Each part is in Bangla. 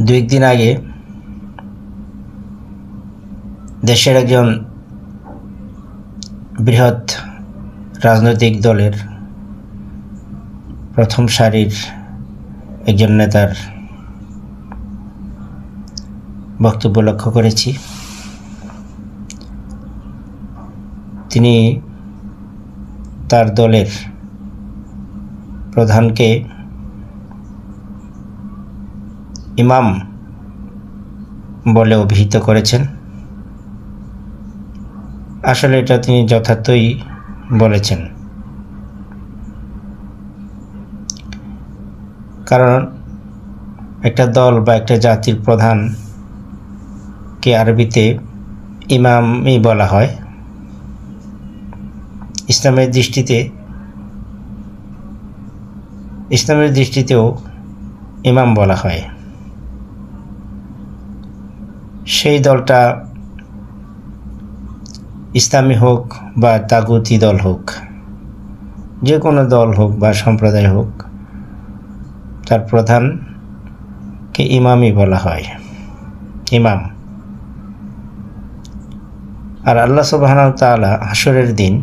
দুই দিন আগে দেশের একজন বৃহৎ রাজনৈতিক দলের প্রথম সারির একজন নেতার বক্তব্য লক্ষ্য করেছি। তিনি তার দলের প্রধানকে ইমাম বলে অভিহিত করেছেন। আসলে এটা তিনি যথার্থই বলেছেন, কারণ একটা দল বা একটা জাতির প্রধানকে আরবিতে ইমামই বলা হয়। ইসলামের দৃষ্টিতেও ইমাম বলা হয়। সেই দলটা ইসলামী হোক বা তাগুতি দল হোক, যে কোনো দল হোক বা সম্প্রদায় হোক, তার প্রধানকে ইমামই বলা হয়, ইমাম। আর আল্লাহ সুবহানাহু ওয়া তাআলা হাশরের দিন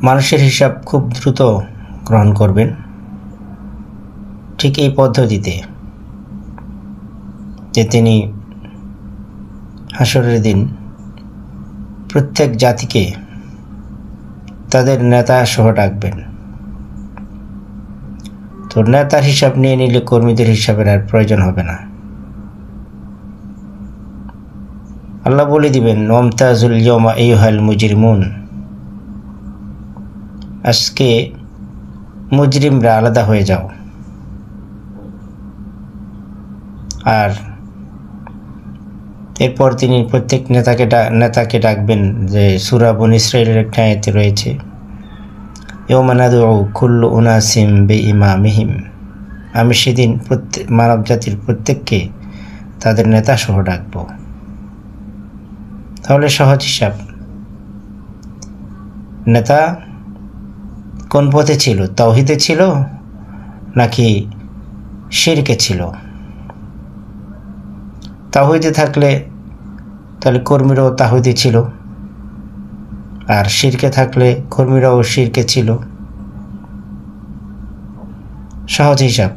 মানুষের হিসাব খুব দ্রুত গ্রহণ করবেন। ঠিক এই পদ্ধতিতে যে তিনি হাশরের দিন প্রত্যেক জাতিকে তাদের নেতা সহ ডাকবেন। তো নেতার হিসাব নিয়ে নিলে কর্মীদের হিসাবের আর প্রয়োজন হবে না। আল্লাহ বলে দিবেন, ওয়ামতাজুল ইয়াওমা আইয়ুহাল মুজরিমুন, আজকে মুজরিমরা আলাদা হয়ে যাও। আর এরপর তিনি প্রত্যেক নেতাকে ডাকবেন, যে সূরা বনী ইসরাঈলের একটা আয়াতে রয়েছে, ইয়াওমা নাদউ কুল্লু উনাসিম বিইমামিহিম, আমি সেদিন মানব জাতির প্রত্যেককে তাদের নেতা সহ ডাকব। তাহলে সহজ হিসাব, নেতা কোন পথে ছিল? তাওহীদে ছিল নাকি শিরকে ছিল? তাওহীদে থাকলে তাহলে কর্মীরাও তাওহীদে ছিল, আর শিরকে থাকলে কর্মীরাও শিরকে ছিল। সহজ হিসাব।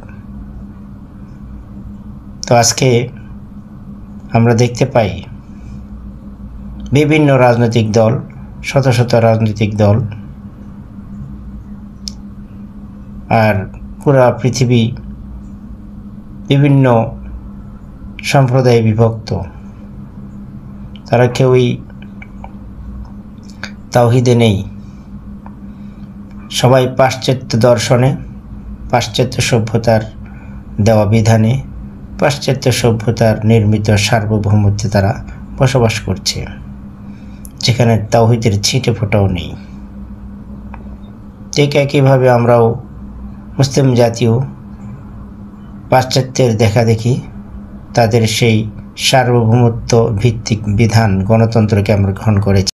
তো আজকে আমরা দেখতে পাই বিভিন্ন রাজনৈতিক দল, শত শত রাজনৈতিক দল, আর পুরা পৃথিবী বিভিন্ন সম্প্রদায়ে বিভক্ত। তারা কেউই তাওহীদে নেই। সবাই পাশ্চাত্য দর্শনে, পাশ্চাত্য সভ্যতার দেওয়া বিধানে, পাশ্চাত্য সভ্যতার নির্মিত সার্বভৌমত্বে তারা বসবাস করছে, যেখানে তাওহীদের ছিটে ফোঁটাও নেই। ঠিক একইভাবে আমরাও মুসলিম জাতীয় পাশ্চাত্যের দেখাদেখি তাদের সেই সার্বভৌমত্ব ভিত্তিক বিধান, গণতন্ত্রকে আমরা গ্রহণ করেছি।